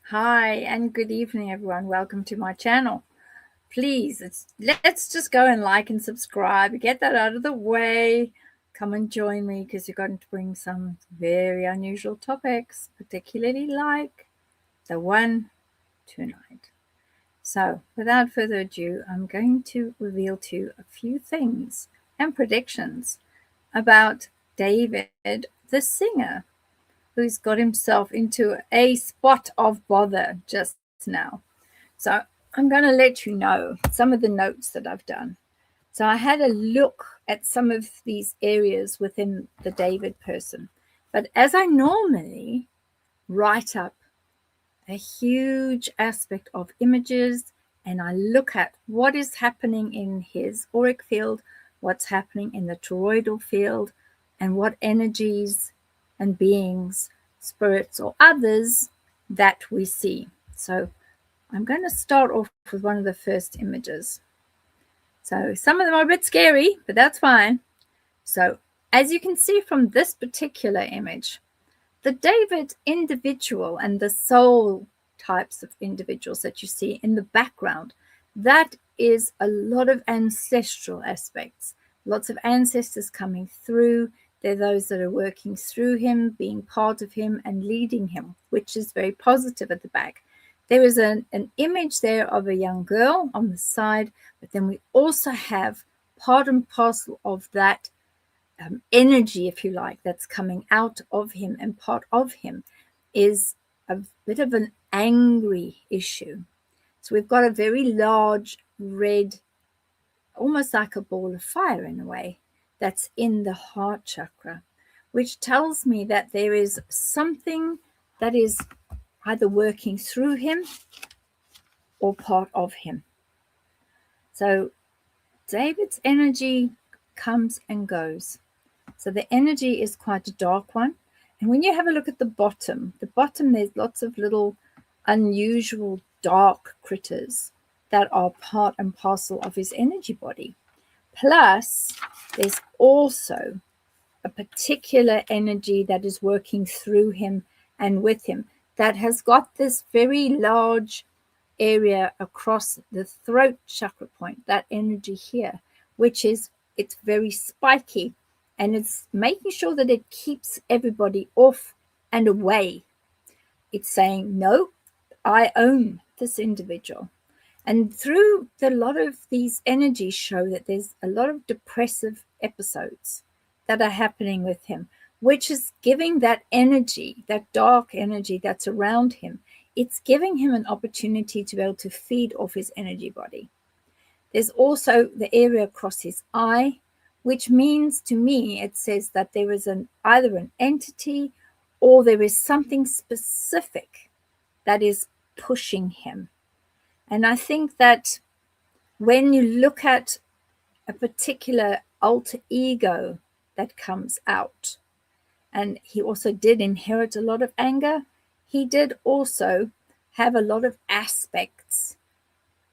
Hi and good evening, everyone. Welcome to my channel. Please, let's just go and like and subscribe. Get that out of the way. Come and join me because you're going to bring some very unusual topics, particularly like the one tonight. So, without further ado, I'm going to reveal to you a few things and predictions about David the singer, who's got himself into a spot of bother just now. So I'm going to let you know some of the notes that I've done. So I had a look at some of these areas within the David person. But as I normally write up a huge aspect of images and I look at what is happening in his auric field, what's happening in the toroidal field, and what energies and beings, spirits or others that we see. So I'm going to start off with one of the first images. So some of them are a bit scary, but that's fine. So as you can see from this particular image, the David individual and the soul types of individuals that you see in the background, that is a lot of ancestral aspects, lots of ancestors coming through. They're those that are working through him, being part of him and leading him, which is very positive at the back. There is an image there of a young girl on the side, but then we also have part and parcel of that energy, if you like, that's coming out of him, and part of him is a bit of an angry issue. So we've got a very large red, almost like a ball of fire in a way, that's in the heart chakra, which tells me that there is something that is either working through him or part of him. So David's energy comes and goes. So the energy is quite a dark one. And when you have a look at the bottom, there's lots of little unusual dark critters that are part and parcel of his energy body. Plus, there's also a particular energy that is working through him and with him that has got this very large area across the throat chakra point, that energy here, which is, it's very spiky, and it's making sure that it keeps everybody off and away. It's saying, no, I own this individual. And through a lot of these energies show that there's a lot of depressive episodes that are happening with him, which is giving that energy, that dark energy that's around him, it's giving him an opportunity to be able to feed off his energy body. There's also the area across his eye, which means to me, it says that there is either an entity or there is something specific that is pushing him. And I think that when you look at a particular alter ego that comes out, and he also did inherit a lot of anger, he did also have a lot of aspects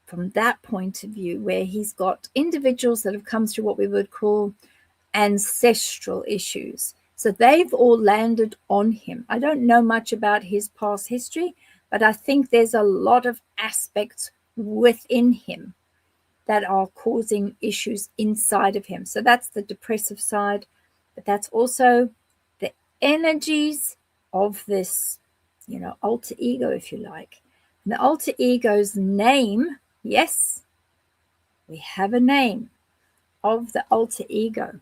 from that point of view where he's got individuals that have come through what we would call ancestral issues. So they've all landed on him. I don't know much about his past history, but I think there's a lot of aspects within him that are causing issues inside of him. So that's the depressive side, but that's also the energies of this, alter ego, if you like. And the alter ego's name, yes, we have a name of the alter ego.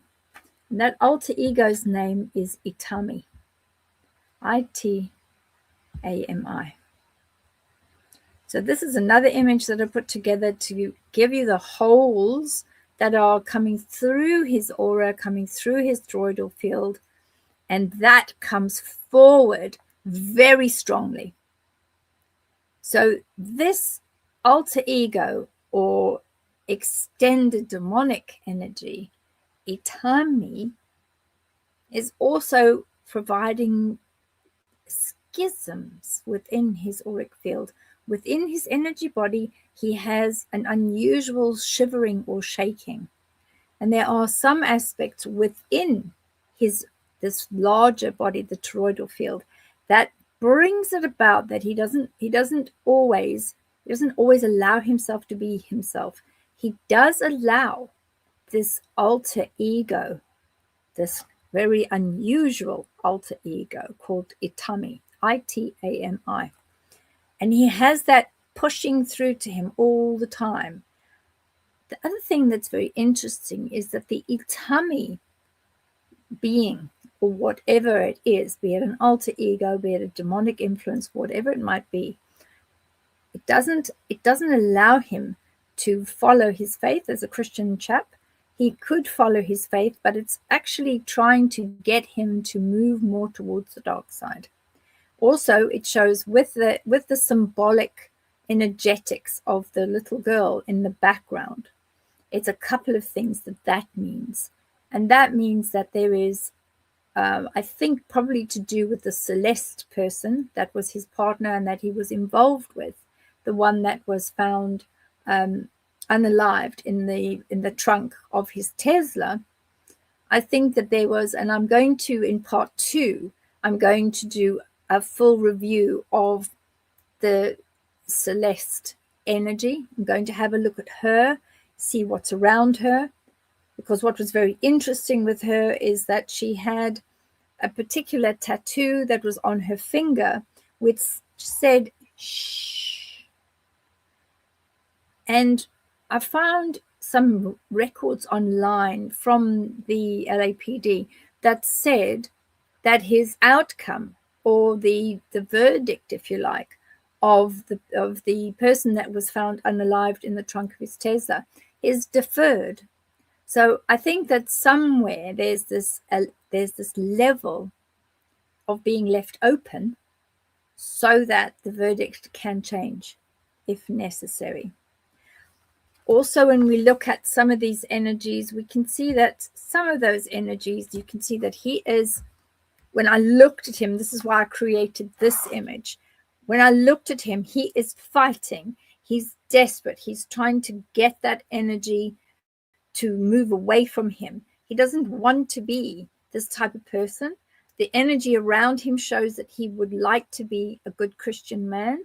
And that alter ego's name is Itami. Itami. So this is another image that I put together to give you the holes that are coming through his aura, coming through his toroidal field, and that comes forward very strongly. So this alter ego or extended demonic energy, Itami, is also providing schisms within his auric field. Within his energy body, he has an unusual shivering or shaking. And there are some aspects within this larger body, the toroidal field, that brings it about that he doesn't always allow himself to be himself. He does allow this alter ego, this very unusual alter ego called Itami, Itami. And he has that pushing through to him all the time. The other thing that's very interesting is that the Itami being, or whatever it is, be it an alter ego, be it a demonic influence, whatever it might be, it doesn't allow him to follow his faith as a Christian chap. He could follow his faith, but it's actually trying to get him to move more towards the dark side. Also, it shows with the symbolic energetics of the little girl in the background. It's a couple of things that means. And that means that there is, I think, probably to do with the Celeste person that was his partner and that he was involved with, the one that was found unalived in the trunk of his Tesla. I think that there was, and I'm going to, in part 2, I'm going to do a full review of the Celeste energy. I'm going to have a look at her, see what's around her, because what was very interesting with her is that she had a particular tattoo that was on her finger which said shh. And I found some records online from the LAPD that said that his outcome, or the verdict, if you like, of the person that was found unalived in the trunk of his Tesla is deferred. So I think that somewhere there's this level of being left open so that the verdict can change if necessary. Also, when we look at some of these energies, we can see that some of those energies, you can see that he is, when I looked at him, this is why I created this image. When I looked at him, he is fighting. He's desperate. He's trying to get that energy to move away from him. He doesn't want to be this type of person. The energy around him shows that he would like to be a good Christian man.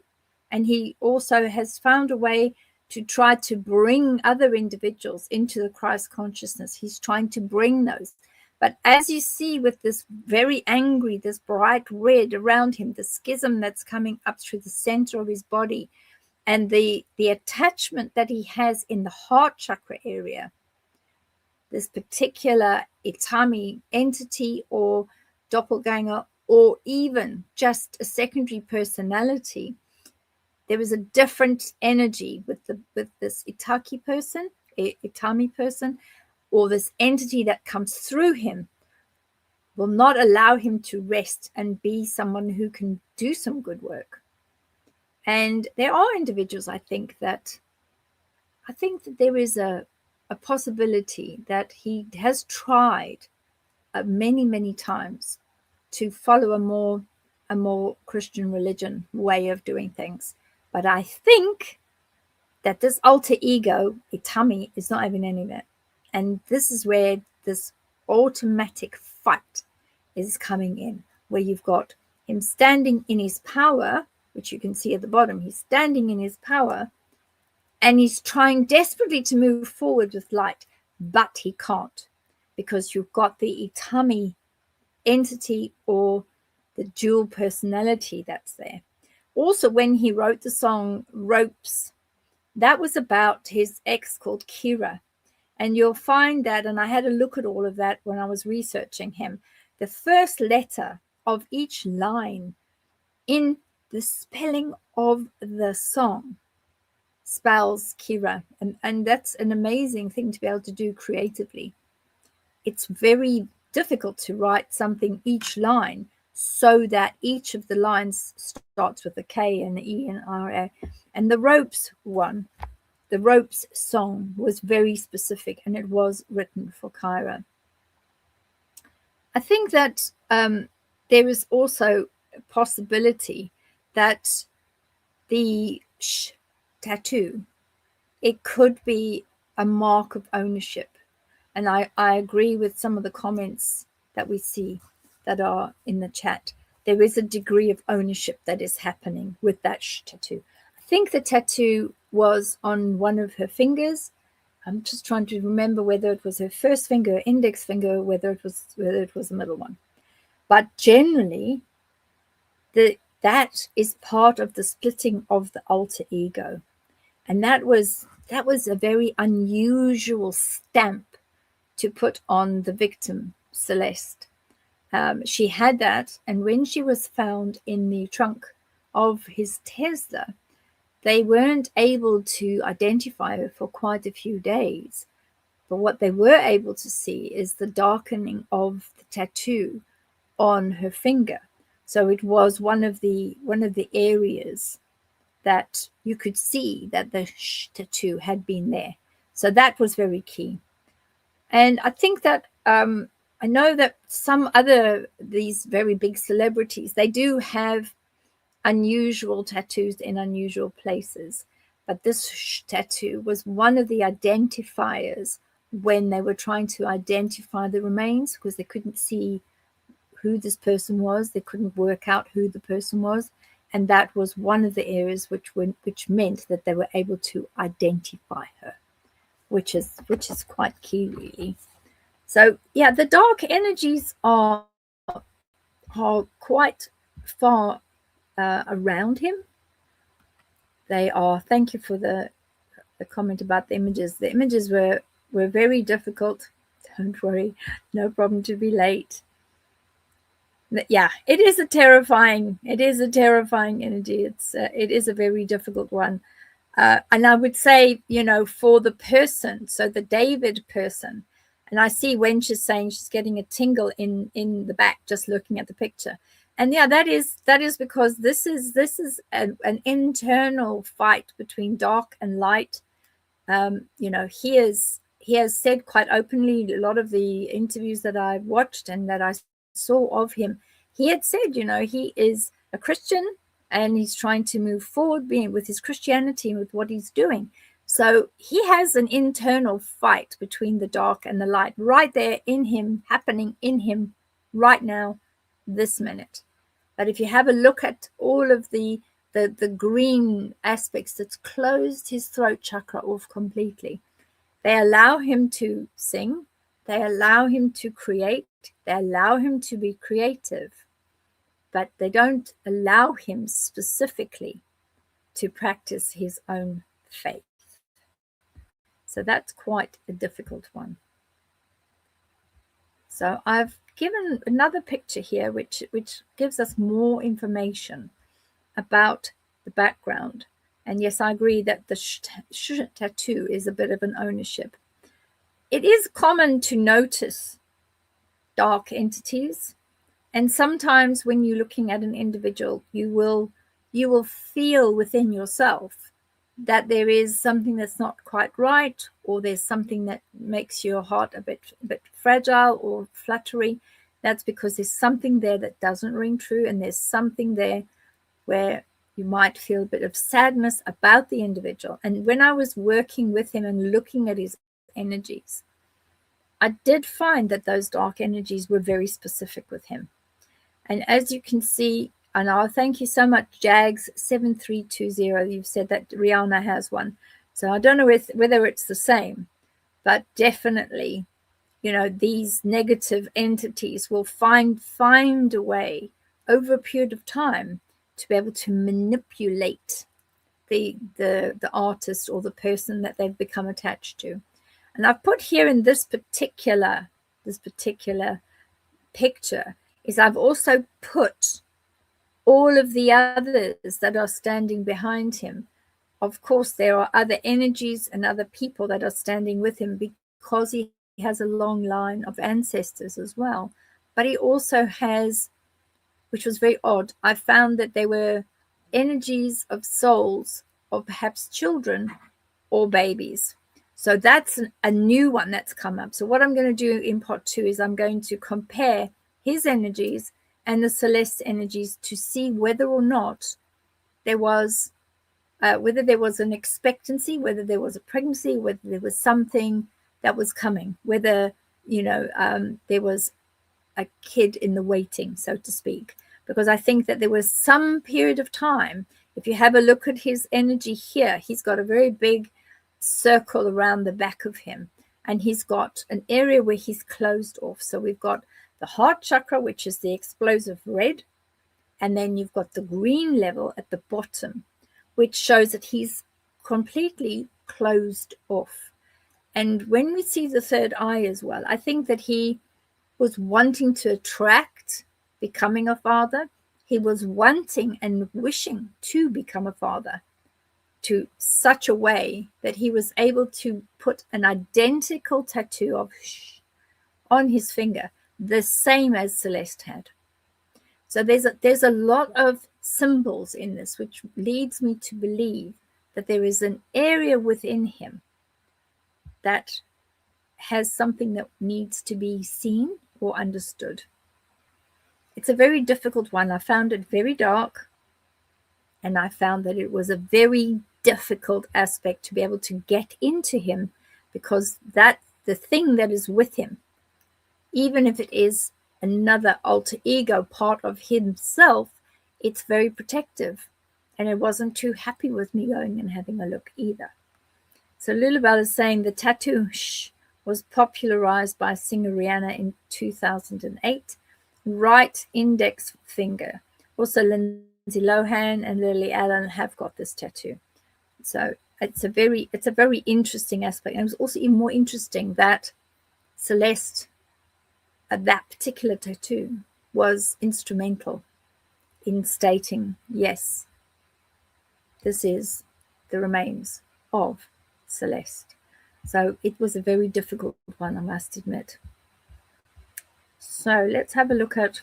And he also has found a way to try to bring other individuals into the Christ consciousness. He's trying to bring those. But as you see with this very angry, this bright red around him, the schism that's coming up through the center of his body, and the attachment that he has in the heart chakra area, this particular Itami entity or doppelganger, or even just a secondary personality, there is a different energy with this Itami person, or this entity that comes through him will not allow him to rest and be someone who can do some good work. And there are individuals, I think that there is a possibility that he has tried many, many times to follow a more Christian religion way of doing things. But I think that this alter ego, Itami, is not even any of it. And this is where this automatic fight is coming in, where you've got him standing in his power, which you can see at the bottom. He's standing in his power, and he's trying desperately to move forward with light, but he can't, because you've got the Itami entity or the dual personality that's there. Also, when he wrote the song Ropes, that was about his ex called Kira. And you'll find that, and I had a look at all of that when I was researching him, the first letter of each line in the spelling of the song spells Kira. And that's an amazing thing to be able to do creatively. It's very difficult to write something each line so that each of the lines starts with a K and an E and R. And the Ropes one, the Ropes song, was very specific, and it was written for Kyra. I think that there is also a possibility that the sh tattoo, it could be a mark of ownership. And I agree with some of the comments that we see that are in the chat, there is a degree of ownership that is happening with that tattoo. I think the tattoo was on one of her fingers. I'm just trying to remember whether it was her first finger, index finger, whether it was the middle one. But generally, that is part of the splitting of the alter ego, and that was a very unusual stamp to put on the victim, Celeste. She had that, and when she was found in the trunk of his Tesla, they weren't able to identify her for quite a few days. But what they were able to see is the darkening of the tattoo on her finger. So it was one of the areas that you could see that the tattoo had been there. So that was very key. And I think that I know that some other, these very big celebrities, they do have unusual tattoos in unusual places. But this tattoo was one of the identifiers when they were trying to identify the remains, because they couldn't see who this person was. They couldn't work out who the person was. And that was one of the areas which meant that they were able to identify her, which is quite key, really. So yeah, the dark energies are quite far around him. They are. Thank you for the comment about the images. The images were very difficult. Don't worry, no problem to be late. Yeah, it is a terrifying energy. It is a very difficult one. And I would say, for the person, so the David person, and I see when she's saying she's getting a tingle in the back just looking at the picture. And yeah, that is because this is an internal fight between dark and light. He has said quite openly, a lot of the interviews that I've watched and that I saw of him, he had said, he is a Christian and he's trying to move forward being with his Christianity and with what he's doing. So he has an internal fight between the dark and the light right there in him, happening in him right now, this minute. But if you have a look at all of the green aspects that's closed his throat chakra off completely, they allow him to sing, they allow him to create, they allow him to be creative, but they don't allow him specifically to practice his own faith. So that's quite a difficult one. So I've given another picture here which gives us more information about the background. And yes, I agree that the tattoo is a bit of an ownership. It is common to notice dark entities, and sometimes when you're looking at an individual, you will feel within yourself that there is something that's not quite right, or there's something that makes your heart a bit fragile or fluttery. That's because there's something there that doesn't ring true, and there's something there where you might feel a bit of sadness about the individual. And when I was working with him and looking at his energies, I did find that those dark energies were very specific with him. And as you can see, and I'll thank you so much, Jags7320. You've said that Rihanna has one. So I don't know whether it's the same, but definitely, these negative entities will find a way over a period of time to be able to manipulate the artist or the person that they've become attached to. And I've put here in this particular picture is I've also put all of the others that are standing behind him. Of course, there are other energies and other people that are standing with him because he has a long line of ancestors as well. But he also has, which was very odd, I found that there were energies of souls of perhaps children or babies. So that's a new one that's come up. So what I'm going to do in part 2 is I'm going to compare his energies and the Celeste energies to see whether or not there was whether there was an expectancy, whether there was a pregnancy, whether there was something that was coming, whether there was a kid in the waiting, so to speak. because I think that there was some period of time, if you have a look at his energy here, he's got a very big circle around the back of him, and he's got an area where he's closed off. So we've got the heart chakra, which is the explosive red, and then you've got the green level at the bottom, which shows that he's completely closed off. And when we see the third eye as well, I think that he was wanting to attract becoming a father. He was wanting and wishing to become a father to such a way that he was able to put an identical tattoo of shh on his finger, the same as Celeste had. So there's a lot of symbols in this, which leads me to believe that there is an area within him that has something that needs to be seen or understood. It's a very difficult one. I found it very dark, and I found that it was a very difficult aspect to be able to get into him, because that the thing that is with him, even if it is another alter ego part of himself, it's very protective, and it wasn't too happy with me going and having a look either. So Lulabelle is saying the tattoo shh was popularized by singer Rihanna in 2008. Right index finger. Also Lindsay Lohan and Lily Allen have got this tattoo. So it's a very interesting aspect. And it was also even more interesting that Celeste, that particular tattoo, was instrumental in stating, yes, this is the remains of Celeste. So it was a very difficult one, I must admit. So let's have a look at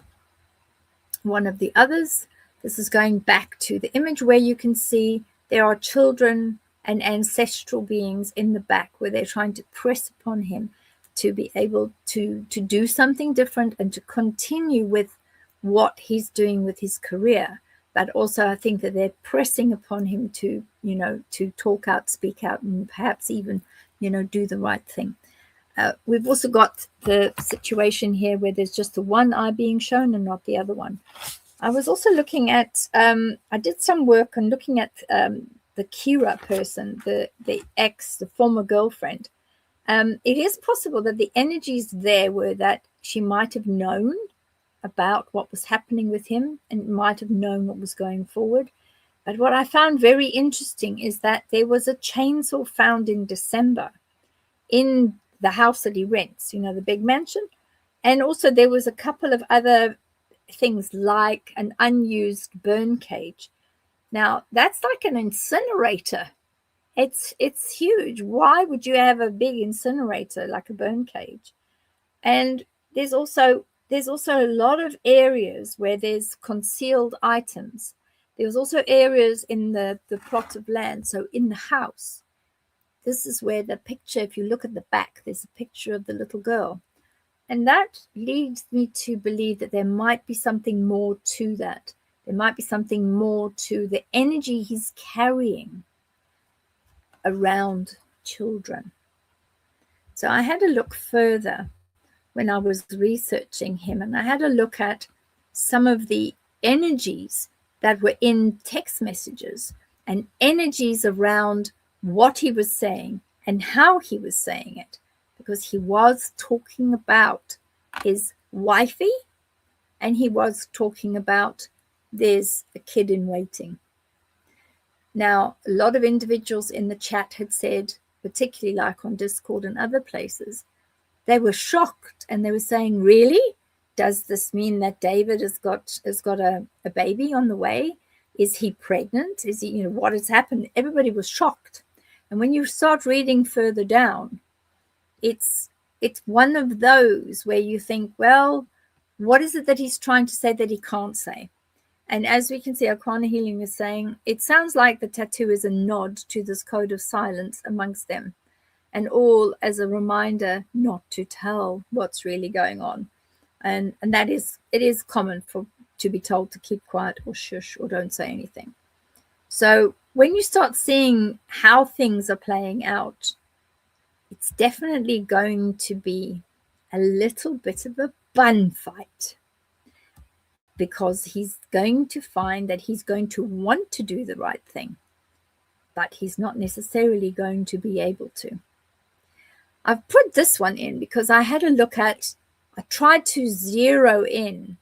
one of the others. This is going back to the image where you can see there are children and ancestral beings in the back, where they're trying to press upon him to be able to do something different and to continue with what he's doing with his career. But also I think that they're pressing upon him to, to talk out, speak out, and perhaps even, do the right thing. We've also got the situation here where there's just the one eye being shown and not the other one. I was also looking at, I did some work on looking at the Kira person, the ex, the former girlfriend. It is possible that the energies there were that she might have known about what was happening with him and might have known what was going forward. But what I found very interesting is that there was a chainsaw found in December in the house that he rents, the big mansion. And also there was a couple of other things like an unused burn cage. Now, that's like an incinerator. It's huge. Why would you have a big incinerator like a burn cage? And there's also a lot of areas where there's concealed items. There's also areas in the plot of land. So in the house, this is where the picture, if you look at the back, there's a picture of the little girl. And that leads me to believe that there might be something more to that. There might be something more to the energy he's carrying around children. So I had a look further when I was researching him, and I had a look at some of the energies that were in text messages and energies around what he was saying and how he was saying it, because he was talking about his wifey and he was talking about there's a kid in waiting. Now, a lot of individuals in the chat had said, particularly like on Discord and other places, they were shocked and they were saying, really? Does this mean that David has got a baby on the way? Is he pregnant? Is he, what has happened? Everybody was shocked. And when you start reading further down, it's one of those where you think, well, what is it that he's trying to say that he can't say? And as we can see, Arcana Healing is saying, it sounds like the tattoo is a nod to this code of silence amongst them, and all as a reminder not to tell what's really going on. And that is, it is common to be told to keep quiet or shush or don't say anything. So when you start seeing how things are playing out, it's definitely going to be a little bit of a bun fight. because he's going to find that he's going to want to do the right thing, but he's not necessarily going to be able to. I've put this one in because I tried to zero in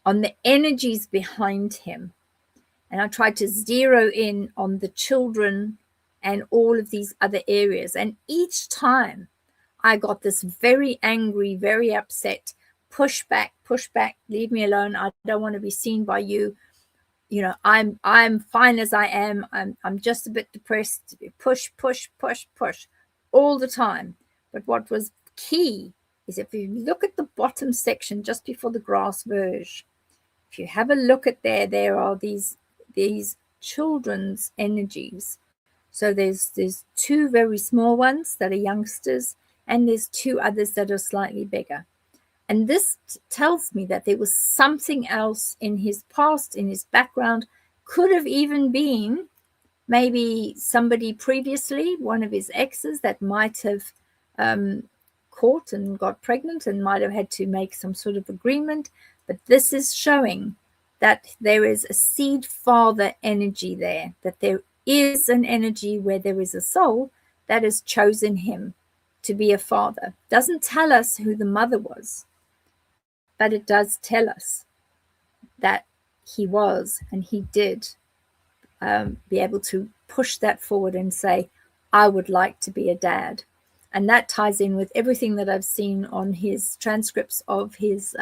on the energies behind him. And I tried to zero in on the children and all of these other areas. And each time I got this very angry, very upset, push back, leave me alone. I don't want to be seen by you. You know, I'm fine as I am. I'm just a bit depressed. Push all the time. But what was key is if you look at the bottom section just before the grass verge, if you have a look at there are these children's energies. So there's two very small ones that are youngsters, and there's two others that are slightly bigger. And this tells me that there was something else in his past, in his background, could have even been maybe somebody previously, one of his exes that might have caught and got pregnant and might have had to make some sort of agreement. But this is showing that there is a seed father energy there, that there is an energy where there is a soul that has chosen him to be a father. Doesn't tell us who the mother was, but it does tell us that he was and he did be able to push that forward and say, I would like to be a dad. And that ties in with everything that I've seen on his transcripts of his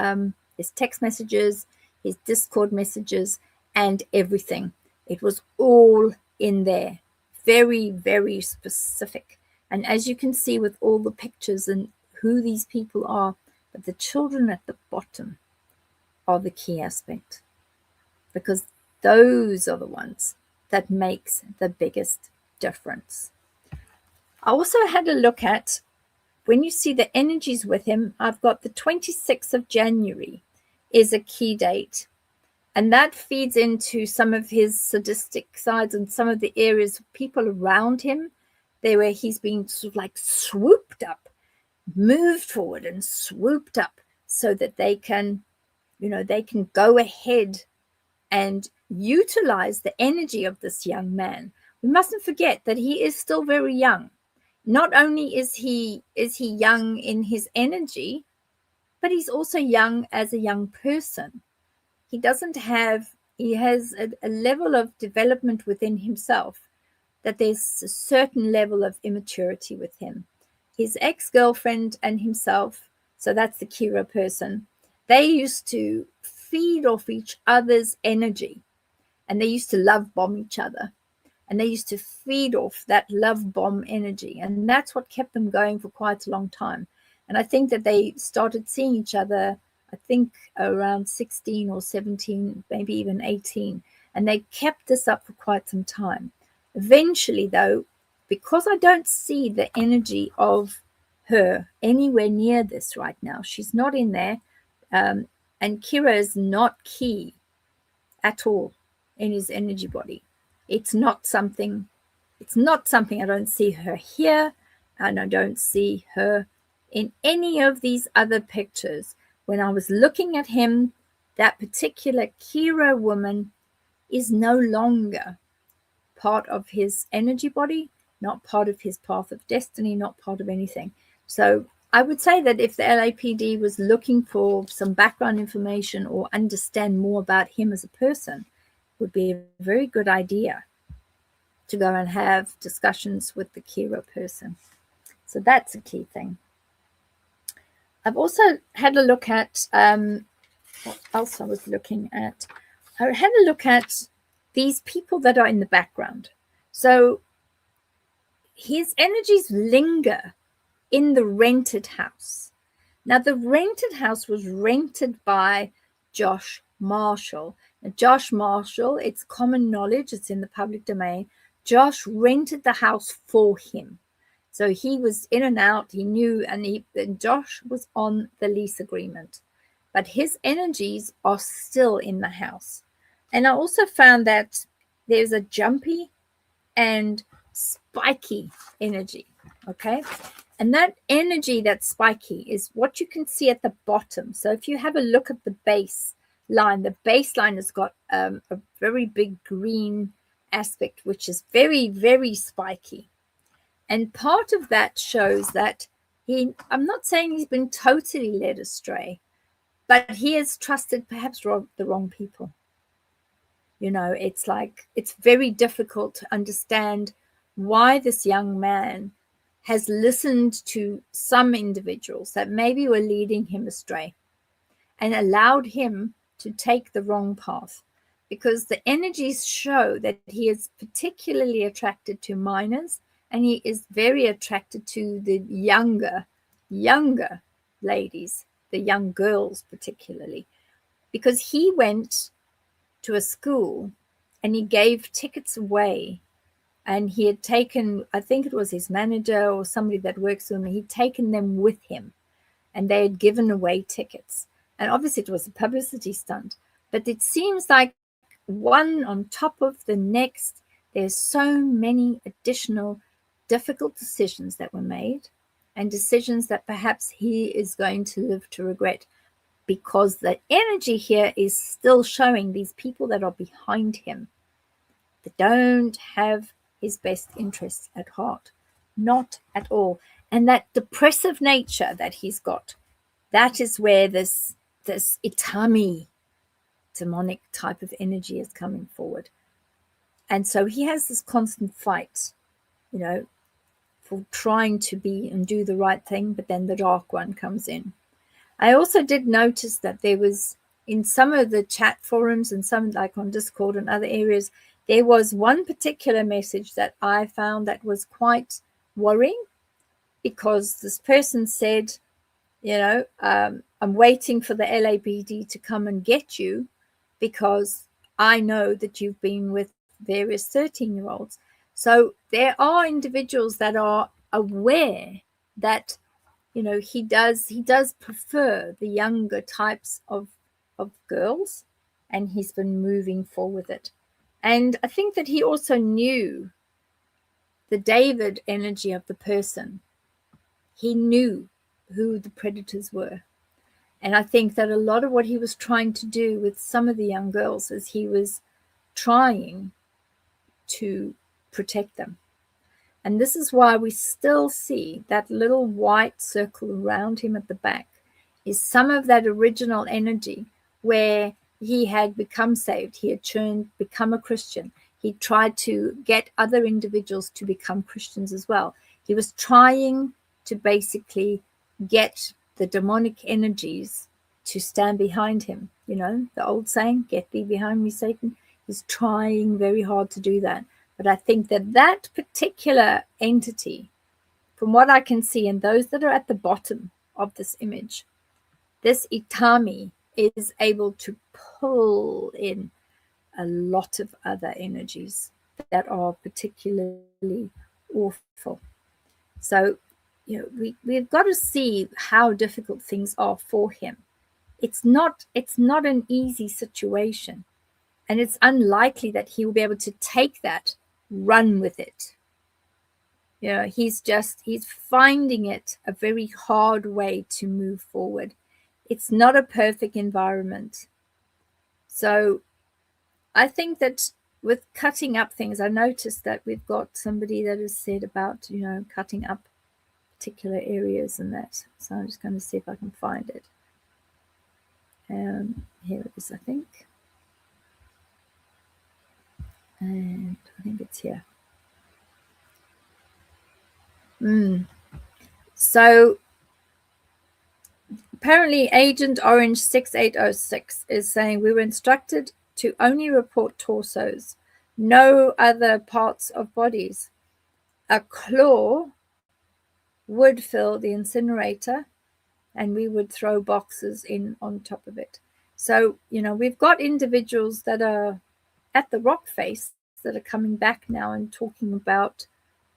text messages, his Discord messages, and everything. It was all in there. Very, very specific. And as you can see with all the pictures and who these people are, but the children at the bottom are the key aspect, because those are the ones that makes the biggest difference. I also had a look at, when you see the energies with him, I've got the 26th of January is a key date. And that feeds into some of his sadistic sides and some of the areas of people around him, there where he's been sort of like swooped up, moved forward and swooped up so that they can, they can go ahead and utilize the energy of this young man. We mustn't forget that he is still very young. Not only is he young in his energy, but he's also young as a young person. He has a level of development within himself, that there's a certain level of immaturity with him. His ex-girlfriend and himself, so that's the Kira person, they used to feed off each other's energy, and they used to love bomb each other, and they used to feed off that love bomb energy, and that's what kept them going for quite a long time. And I think that they started seeing each other, I think around 16 or 17, maybe even 18, and they kept this up for quite some time. Eventually, though, because I don't see the energy of her anywhere near this right now, she's not in there, and Kira is not key at all in his energy body. It's not something I don't see her here, and I don't see her in any of these other pictures. When I was looking at him, that particular Kira woman is no longer part of his energy body, not part of his path of destiny, not part of anything. So I would say that if the LAPD was looking for some background information or understand more about him as a person, it would be a very good idea to go and have discussions with the Kira person. So that's a key thing. I've also had a look at what else I was looking at. I had a look at these people that are in the background. So his energies linger in the rented house. Now, the rented house was rented by Josh Marshall. Now, Josh Marshall, it's common knowledge, it's in the public domain. Josh rented the house for him. So he was in and out, he knew, and Josh was on the lease agreement. But his energies are still in the house. And I also found that there's a jumpy and spiky energy, okay? And that energy, that spiky, is what you can see at the bottom. So if you have a look at the base, line, the baseline has got a very big green aspect, which is very, very spiky. And part of that shows that I'm not saying he's been totally led astray, but he has trusted perhaps the wrong people. It's like, it's very difficult to understand why this young man has listened to some individuals that maybe were leading him astray and allowed him to take the wrong path, because the energies show that he is particularly attracted to minors, and he is very attracted to the younger ladies, the young girls particularly, because he went to a school and he gave tickets away, and he had taken, I think it was his manager or somebody that works with him, he'd taken them with him and they had given away tickets. And obviously it was a publicity stunt, but it seems like one on top of the next, there's so many additional difficult decisions that were made, and decisions that perhaps he is going to live to regret, because the energy here is still showing these people that are behind him that don't have his best interests at heart, not at all. And that depressive nature that he's got, that is where this Itami demonic type of energy is coming forward. And so he has this constant fight, for trying to be and do the right thing, but then the dark one comes in. I also did notice that there was, in some of the chat forums and some like on Discord and other areas, there was one particular message that I found that was quite worrying, because this person said, I'm waiting for the LAPD to come and get you because I know that you've been with various 13-year-olds. So there are individuals that are aware that, he does prefer the younger types of girls, and he's been moving forward with it. And I think that he also knew the David energy of the person. He knew who the predators were. And I think that a lot of what he was trying to do with some of the young girls is he was trying to protect them. And this is why we still see that little white circle around him at the back is some of that original energy where he had become saved. He had become a Christian. He tried to get other individuals to become Christians as well. He was trying to basically get the demonic energies to stand behind him. The old saying, get thee behind me, Satan. He's trying very hard to do that. But I think that particular entity, from what I can see, and those that are at the bottom of this image, this Itami is able to pull in a lot of other energies that are particularly awful. So, we've got to see how difficult things are for him. It's not an easy situation, and it's unlikely that he will be able to take that, run with it. He's finding it a very hard way to move forward. It's not a perfect environment. So I think that with cutting up things, I noticed that we've got somebody that has said about, cutting up particular areas and that. So I'm just going to see if I can find it. Here it is, I think. And I think it's here. So apparently Agent Orange 6806 is saying we were instructed to only report torsos, no other parts of bodies. A claw would fill the incinerator, and we would throw boxes in on top of it. So, we've got individuals that are at the rock face that are coming back now and talking about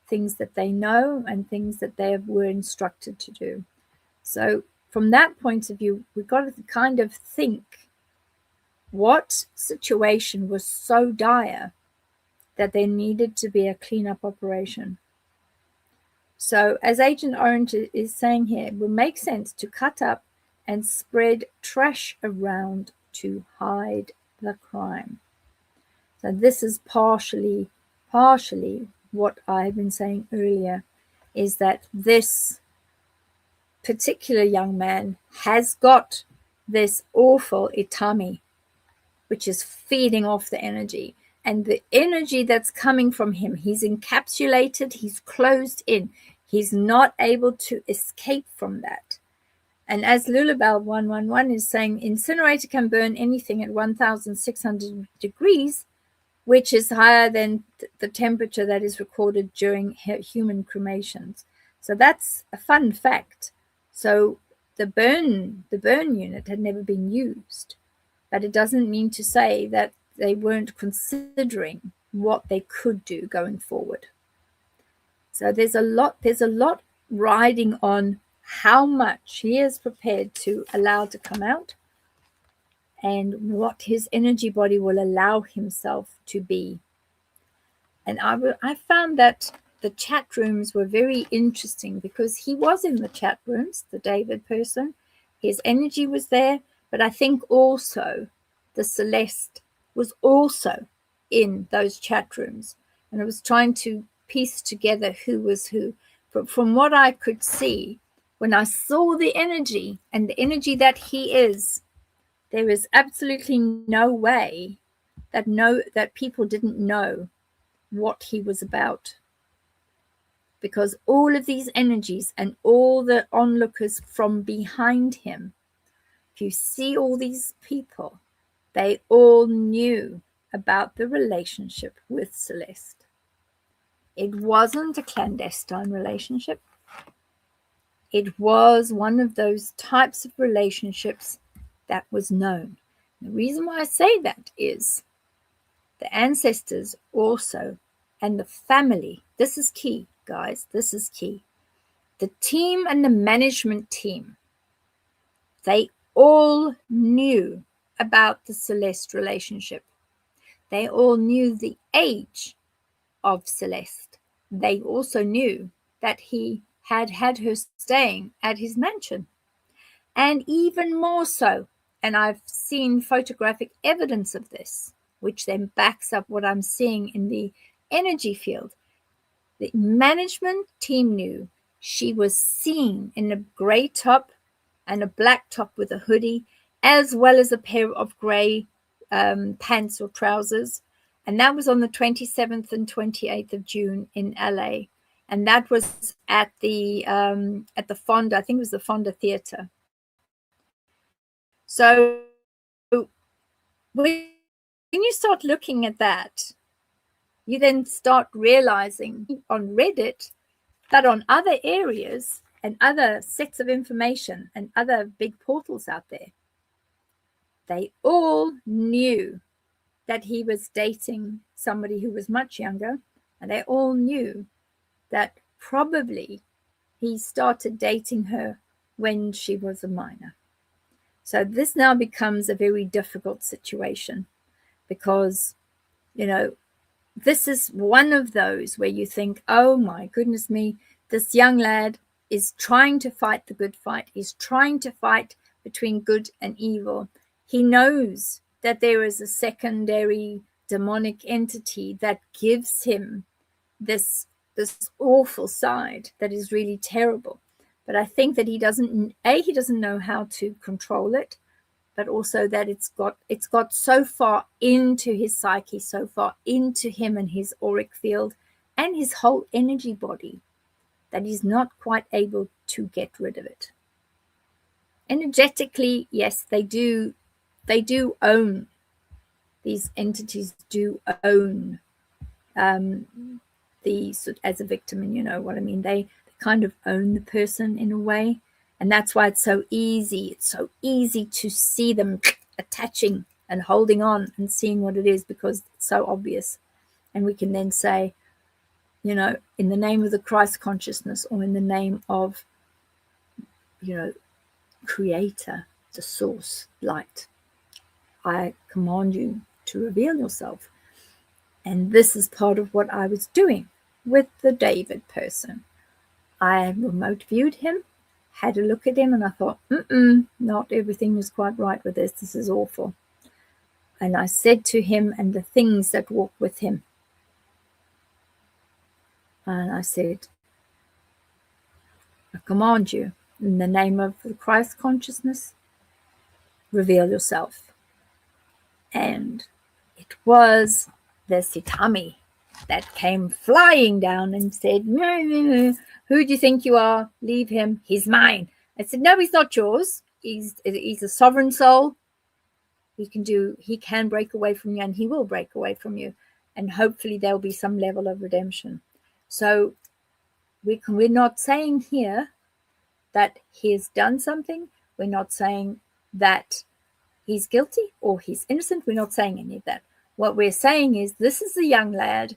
things that they know and things that they were instructed to do. So from that point of view, we've got to kind of think, what situation was so dire that there needed to be a cleanup operation? So as Agent Orange is saying here, it would make sense to cut up and spread trash around to hide the crime. So this is partially what I've been saying earlier, is that this particular young man has got this awful Itami, which is feeding off the energy. And the energy that's coming from him, he's encapsulated, he's closed in. He's not able to escape from that. And as Lulabelle 111 is saying, incinerator can burn anything at 1,600 degrees, which is higher than the temperature that is recorded during human cremations. So that's a fun fact. So the burn unit had never been used, but it doesn't mean to say that they weren't considering what they could do going forward. So there's a lot riding on how much he is prepared to allow to come out and what his energy body will allow himself to be. And I found that the chat rooms were very interesting because he was in the chat rooms, the David person. His energy was there, but I think also the Celeste was also in those chat rooms. And I was trying to piece together who was who. But from what I could see, when I saw the energy and the energy that he is, there is absolutely no way that people didn't know what he was about, because all of these energies and all the onlookers from behind him, if you see all these people, they all knew about the relationship with Celeste. It wasn't a clandestine relationship. It was one of those types of relationships that was known. The reason why I say that is the ancestors also, and the family, this is key, guys, this is key. The team and the management team, they all knew about the Celeste relationship. They all knew the age of Celeste. They also knew that he had her staying at his mansion. And even more so, and I've seen photographic evidence of this, which then backs up what I'm seeing in the energy field. The management team knew she was seen in a gray top and a black top with a hoodie, as well as a pair of gray pants or trousers. And that was on the 27th and 28th of June in LA. And that was at the Fonda, I think it was the Fonda Theater. So when you start looking at that, you then start realizing on Reddit that on other areas and other sets of information and other big portals out there, they all knew that he was dating somebody who was much younger, and they all knew that probably he started dating her when she was a minor. So this now becomes a very difficult situation because, you know, this is one of those where you think, oh my goodness me, this young lad is trying to fight the good fight. He's trying to fight between good and evil. He knows that there is a secondary demonic entity that gives him this awful side that is really terrible. But I think that he doesn't know how to control it, but also that it's got so far into his psyche, so far into him and his auric field and his whole energy body, that he's not quite able to get rid of it. Energetically, yes, they do own, these entities do own as a victim, and you know what I mean, they kind of own the person in a way. And that's why it's so easy to see them attaching and holding on and seeing what it is, because it's so obvious. And we can then say, you know, in the name of the Christ consciousness, or in the name of, you know, Creator, the source, light, I command you to reveal yourself. And this is part of what I was doing with the David person. I remote viewed him, had a look at him, and I thought, not everything was quite right with this. This is awful. And I said to him and the things that walk with him, and I said, I command you, in the name of the Christ consciousness, reveal yourself. And it was this Itami that came flying down and said, who do you think you are? Leave him. He's mine. I said, no, he's not yours. He's a sovereign soul. He can break away from you, and he will break away from you. And hopefully there'll be some level of redemption. So we're not saying here that he has done something. We're not saying that he's guilty or he's innocent. We're not saying any of that. What we're saying is this is a young lad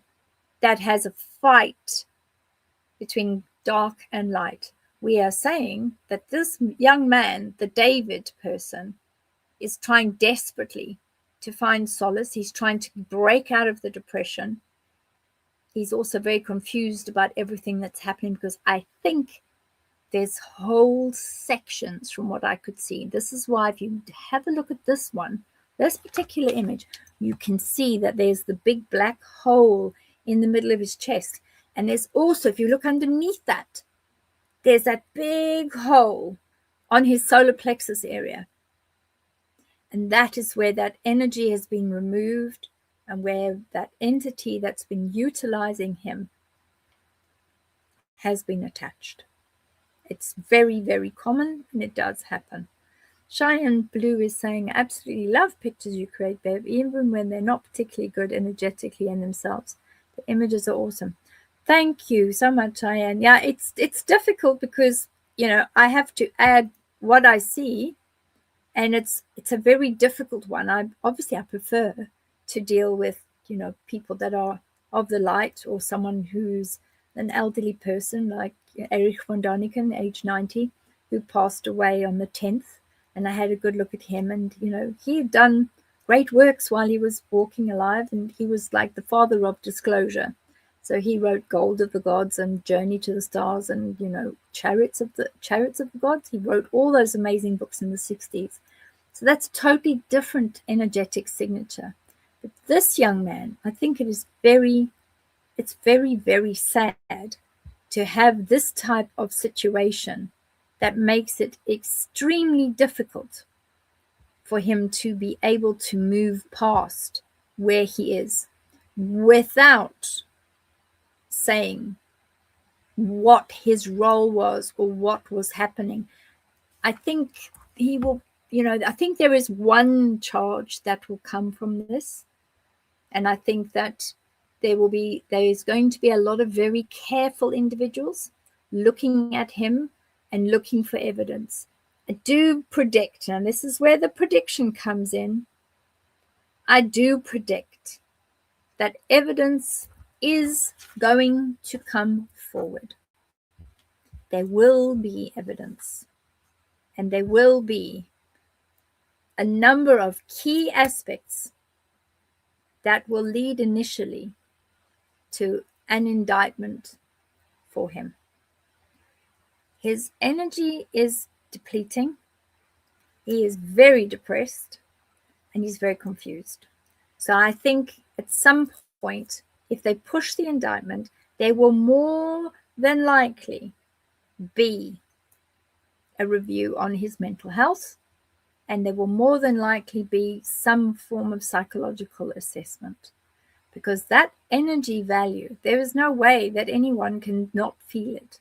that has a fight between dark and light. We are saying that this young man, the David person, is trying desperately to find solace. He's trying to break out of the depression. He's also very confused about everything that's happening, because I think there's whole sections from what I could see. This is why if you have a look at this one, this particular image, you can see that there's the big black hole in the middle of his chest. And there's also, if you look underneath that, there's that big hole on his solar plexus area. And that is where that energy has been removed and where that entity that's been utilizing him has been attached. It's very, very common, and it does happen. Cheyenne Blue is saying, absolutely love pictures you create, babe, even when they're not particularly good energetically in themselves. The images are awesome. Thank you so much, Cheyenne. Yeah, it's difficult because, I have to add what I see, and it's a very difficult one. I prefer to deal with, people that are of the light, or someone who's an elderly person like Erich von Däniken, age 90, who passed away on the 10th. And I had a good look at him, and, he had done great works while he was walking alive, and he was like the father of disclosure. So he wrote Gold of the Gods and Journey to the Stars and, Chariots of the Gods. He wrote all those amazing books in the 60s. So that's a totally different energetic signature. But this young man, I think it's very, very sad to have this type of situation that makes it extremely difficult for him to be able to move past where he is without saying what his role was or what was happening. I think he will, I think there is one charge that will come from this. And I think that there is going to be a lot of very careful individuals looking at him and looking for evidence. I do predict, and this is where the prediction comes in, I do predict that evidence is going to come forward. There will be evidence, and there will be a number of key aspects that will lead initially to an indictment for him. His energy is depleting. He is very depressed, and he's very confused. So I think at some point, if they push the indictment, there will more than likely be a review on his mental health, and there will more than likely be some form of psychological assessment, because that energy value, there is no way that anyone can not feel it.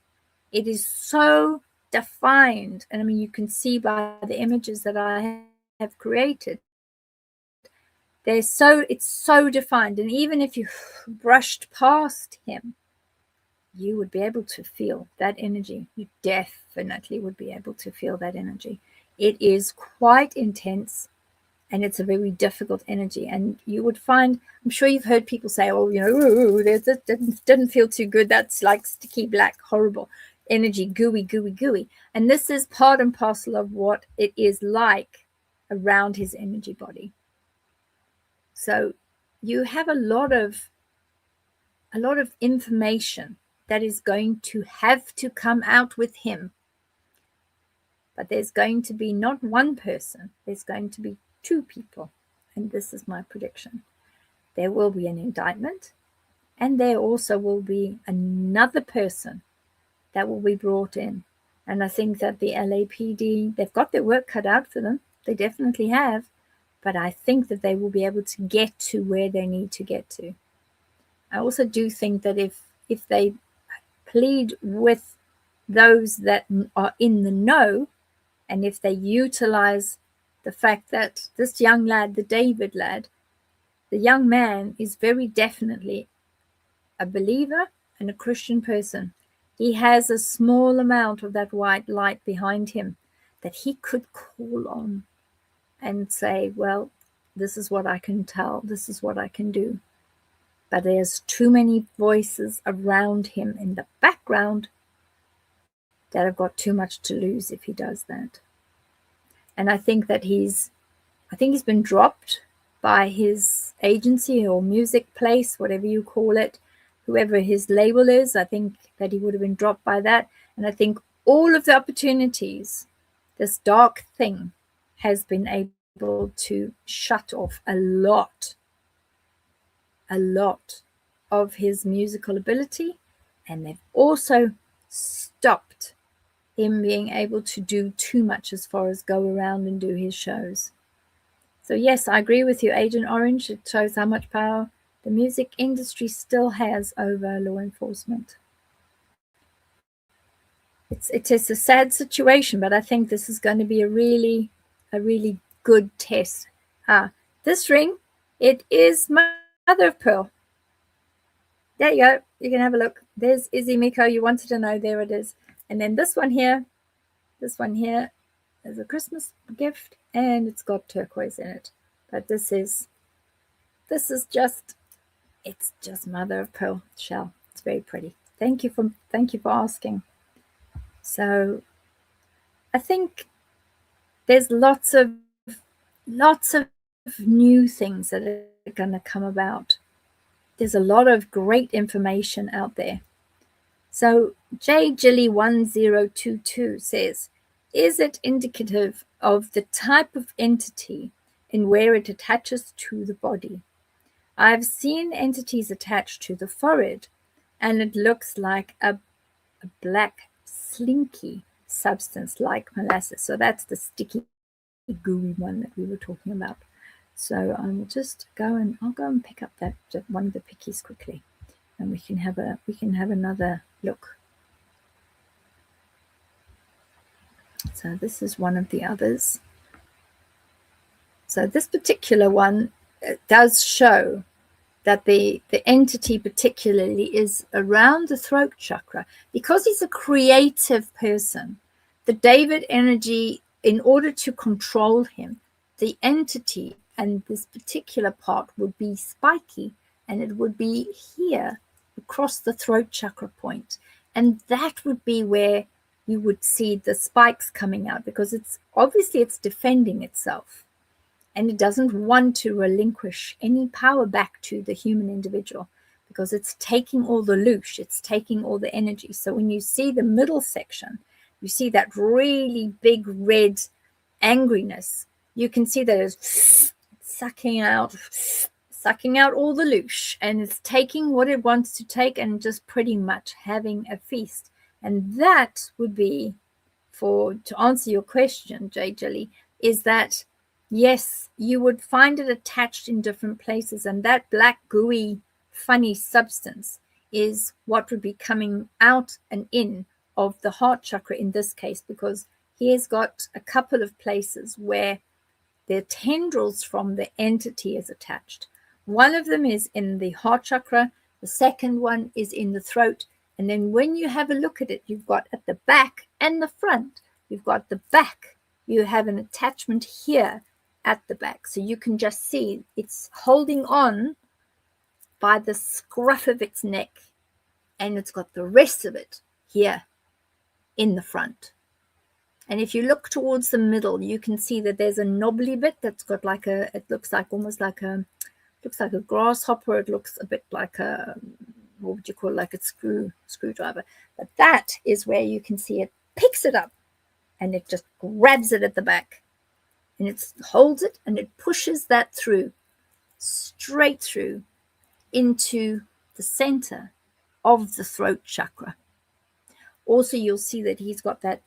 It is so defined. And I mean, you can see by the images that I have created, it's so defined. And even if you brushed past him, you would be able to feel that energy. You definitely would be able to feel that energy. It is quite intense, and it's a very difficult energy. And you would find, I'm sure you've heard people say, oh, that didn't feel too good. That's like sticky black, horrible energy, gooey, gooey, gooey. And this is part and parcel of what it is like around his energy body. So you have a lot of information that is going to have to come out with him. But there's going to be not one person, there's going to be two people and this is my prediction, there will be an indictment, and there also will be another person that will be brought in. And I think that the LAPD, they've got their work cut out for them. They definitely have. But I think that they will be able to get to where they need to get to. I also do think that if they plead with those that are in the know, and if they utilize the fact that this young lad, the David lad, the young man is very definitely a believer and a Christian person. He has a small amount of that white light behind him that he could call on and say, well, this is what I can tell, this is what I can do. But there's too many voices around him in the background that have got too much to lose if he does that. And I think that he's been dropped by his agency or music place, whatever you call it, whoever his label is. I think that he would have been dropped by that. And I think all of the opportunities, this dark thing has been able to shut off a lot of his musical ability. And they've also stopped him being able to do too much as far as go around and do his shows. So yes, I agree with you, Agent Orange. It shows how much power the music industry still has over law enforcement. It is a sad situation, but I think this is going to be a really good test. This ring, it is mother of pearl. There you go. You can have a look. There's Izzy Miko. You wanted to know. There it is. And then this one here is a Christmas gift, and it's got turquoise in it. But this is just, it's just mother of pearl shell. It's very pretty. Thank you for asking. So I think there's lots of new things that are going to come about. There's a lot of great information out there. So JJilly1022 says, is it indicative of the type of entity in where it attaches to the body? I've seen entities attached to the forehead, and it looks like a black slinky substance like molasses. So that's the sticky, gooey one that we were talking about. So I'll go and pick up that one of the pickies quickly, and we can have another look. So this is one of the others. So this particular one does show that the entity particularly is around the throat chakra. Because he's a creative person, the David energy, in order to control him, the entity and this particular part would be spiky, and it would be here across the throat chakra point. And that would be where you would see the spikes coming out, because it's defending itself. And it doesn't want to relinquish any power back to the human individual, because it's taking all the loosh, it's taking all the energy. So when you see the middle section, you see that really big red angriness. You can see that it's sucking out all the loosh, and it's taking what it wants to take and just pretty much having a feast. And that would be, to answer your question, J Jelly, is that yes, you would find it attached in different places, and that black gooey funny substance is what would be coming out and in of the heart chakra in this case, because he has got a couple of places where the tendrils from the entity is attached. One of them is in the heart chakra, the second one is in the throat, and then when you have a look at it, you've got at the back and the front. You've got the back, you have an attachment here at the back, so you can just see it's holding on by the scruff of its neck, and it's got the rest of it here in the front. And if you look towards the middle, you can see that there's a knobbly bit that's got like it looks like a grasshopper. It looks a bit like what would you call it, like a screwdriver. But that is where you can see it picks it up, and it just grabs it at the back. and it holds it and it pushes that through, straight through into the center of the throat chakra. Also, you'll see that he's got that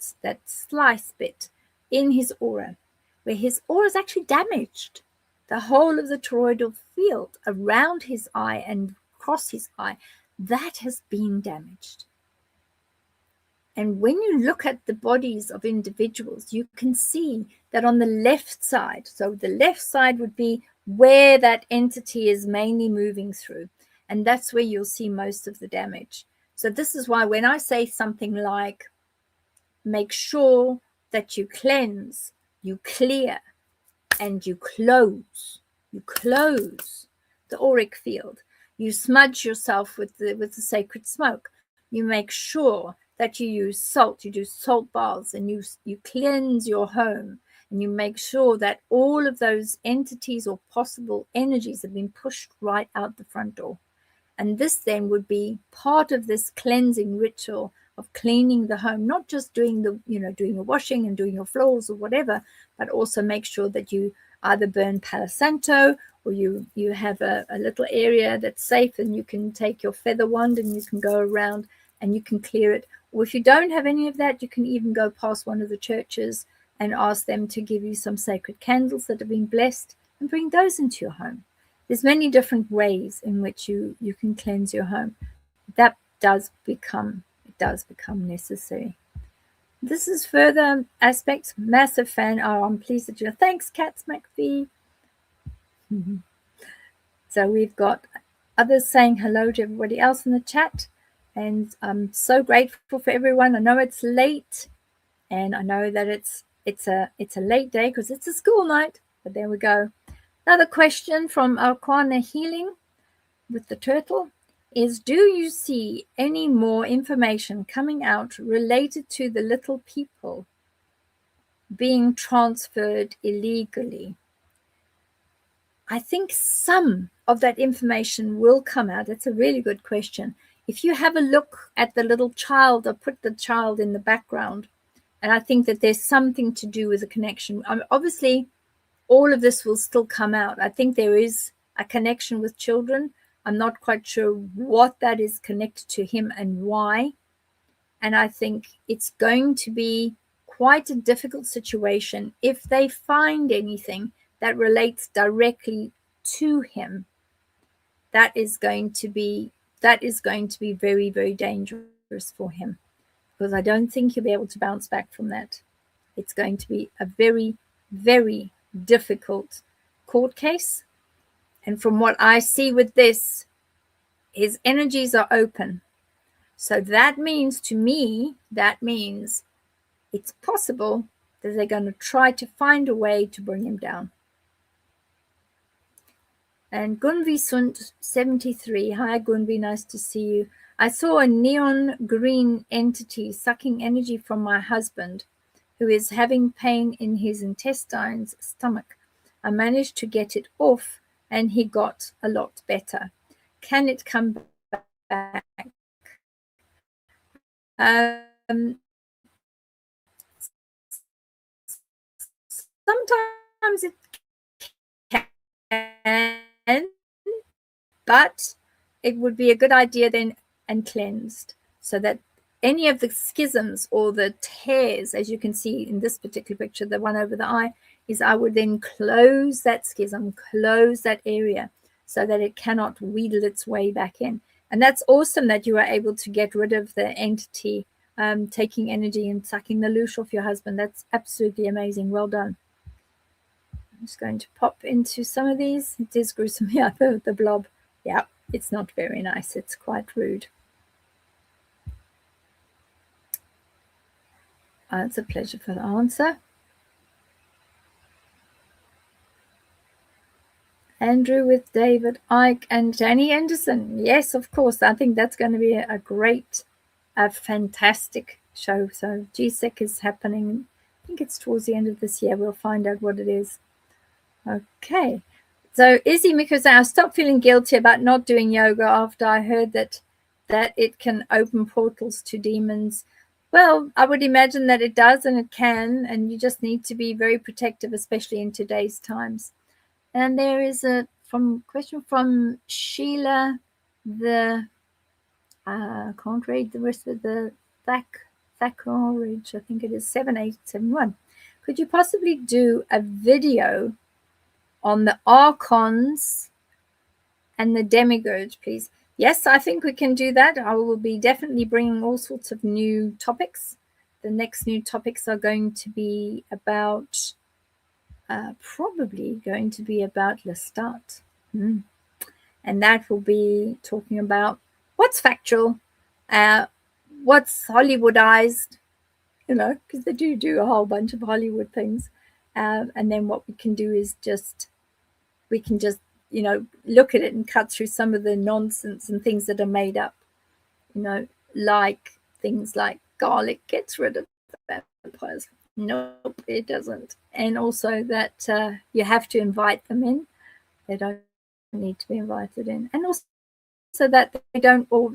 slice bit in his aura, where his aura is actually damaged. The whole of the toroidal field around his eye and across his eye, that has been damaged. And when you look at the bodies of individuals, you can see that on the left side, so the left side would be where that entity is mainly moving through, and that's where you'll see most of the damage. So this is why when I say something like, make sure that you cleanse, you clear, and you close the auric field, you smudge yourself with the sacred smoke, you make sure that you use salt, you do salt baths, and you cleanse your home, and you make sure that all of those entities or possible energies have been pushed right out the front door. And this then would be part of this cleansing ritual of cleaning the home, not just doing the washing and doing your floors or whatever, but also make sure that you either burn Palo Santo, or you have a little area that's safe, and you can take your feather wand and you can go around and you can clear it. Or if you don't have any of that, you can even go past one of the churches and ask them to give you some sacred candles that have been blessed and bring those into your home. There's many different ways in which you can cleanse your home. That does become necessary. This is further aspects. Massive fan. Oh, I'm pleased that you're. Thanks, Cats McPhee. So we've got others saying hello to everybody else in the chat, and I'm so grateful for everyone. I know it's late, and I know that it's a late day because it's a school night. But there we go. Another question from Arquana Healing with the turtle is, do you see any more information coming out related to the little people being transferred illegally? I think some of that information will come out. It's a really good question. If you have a look at the little child, or put the child in the background, and I think that there's something to do with the connection. Obviously, all of this will still come out. I think there is a connection with children. I'm not quite sure what that is connected to him and why. And I think it's going to be quite a difficult situation if they find anything that relates directly to him. That is going to be very, very dangerous for him, because I don't think he'll be able to bounce back from that. It's going to be a very, very difficult court case. And from what I see with this, his energies are open. So that means to me, it's possible that they're going to try to find a way to bring him down. And Gunvi Sunt 73. Hi Gunvi, nice to see you. I saw a neon green entity sucking energy from my husband, who is having pain in his intestines, stomach. I managed to get it off and he got a lot better. Can it come back? Sometimes it can, but it would be a good idea then and cleansed, so that any of the schisms or the tears, as you can see in this particular picture, the one over the eye, is I would then close that schism, close that area, so that it cannot wheedle its way back in. And that's awesome that you are able to get rid of the entity taking energy and sucking the loosh off your husband. That's absolutely amazing. Well done. I'm just going to pop into some of these. It is gruesome. Yeah, the blob. Yeah, it's not very nice. It's quite rude. It's a pleasure for the answer. Andrew with David Icke and Danny Anderson. Yes, of course. I think that's going to be a great, fantastic show. So GSEC is happening. I think it's towards the end of this year. We'll find out what it is. Okay. So Izzy Miko said, I stopped feeling guilty about not doing yoga after I heard that it can open portals to demons. Well, I would imagine that it does and it can, and you just need to be very protective, especially in today's times. And there is a question from Sheila. I can't read the rest of the Thackridge. I think it is 7871. Could you possibly do a video on the archons and the demigods, please? Yes, I think we can do that. I will be definitely bringing all sorts of new topics. The next new topics are going to be about, probably going to be about Lestat. And that will be talking about what's factual, what's Hollywoodized, because they do a whole bunch of Hollywood things. And then what we can do is we can just, look at it and cut through some of the nonsense and things that are made up, like things like garlic gets rid of vampires. Nope, it doesn't. And also that you have to invite them in. They don't need to be invited in. And also that they can't walk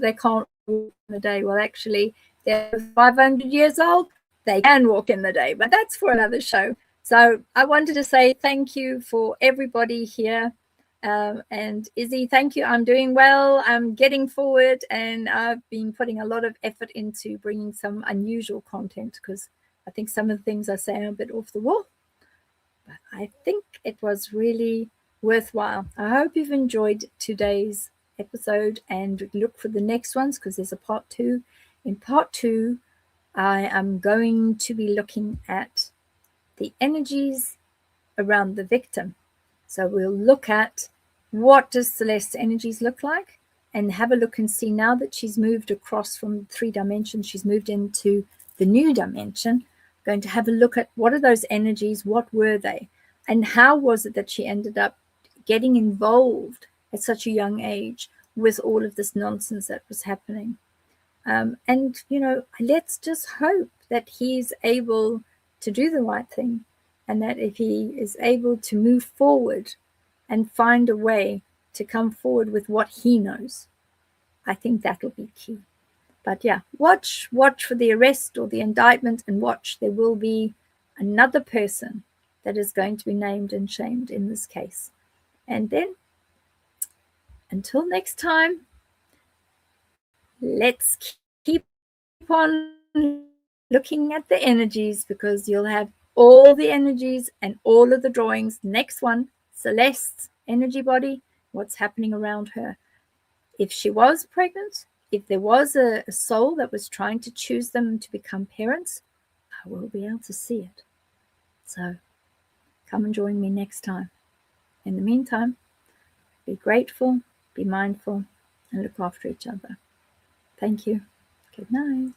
in the day. Well, actually, they're 500 years old. They can walk in the day, but that's for another show. So I wanted to say thank you for everybody here. And Izzy, thank you. I'm doing well. I'm getting forward, and I've been putting a lot of effort into bringing some unusual content, because I think some of the things I say are a bit off the wall. But I think it was really worthwhile. I hope you've enjoyed today's episode, and look for the next ones, because there's a part 2. In part 2, I am going to be looking at the energies around the victim. So we'll look at what does Celeste's energies look like, and have a look and see, now that she's moved across from 3 dimensions, she's moved into the new dimension. I'm going to have a look at what are those energies, what were they, and how was it that she ended up getting involved at such a young age with all of this nonsense that was happening. And, let's just hope that he's able to do the right thing, and that if he is able to move forward and find a way to come forward with what he knows, I think that'll be key. But yeah, watch for the arrest or the indictment, and watch. There will be another person that is going to be named and shamed in this case. And then, until next time, let's keep on looking at the energies, because you'll have all the energies and all of the drawings. Next one, Celeste's energy body, what's happening around her. If she was pregnant, if there was a soul that was trying to choose them to become parents, I will be able to see it. So come and join me next time. In the meantime, be grateful, be mindful, and look after each other. Thank you. Good night.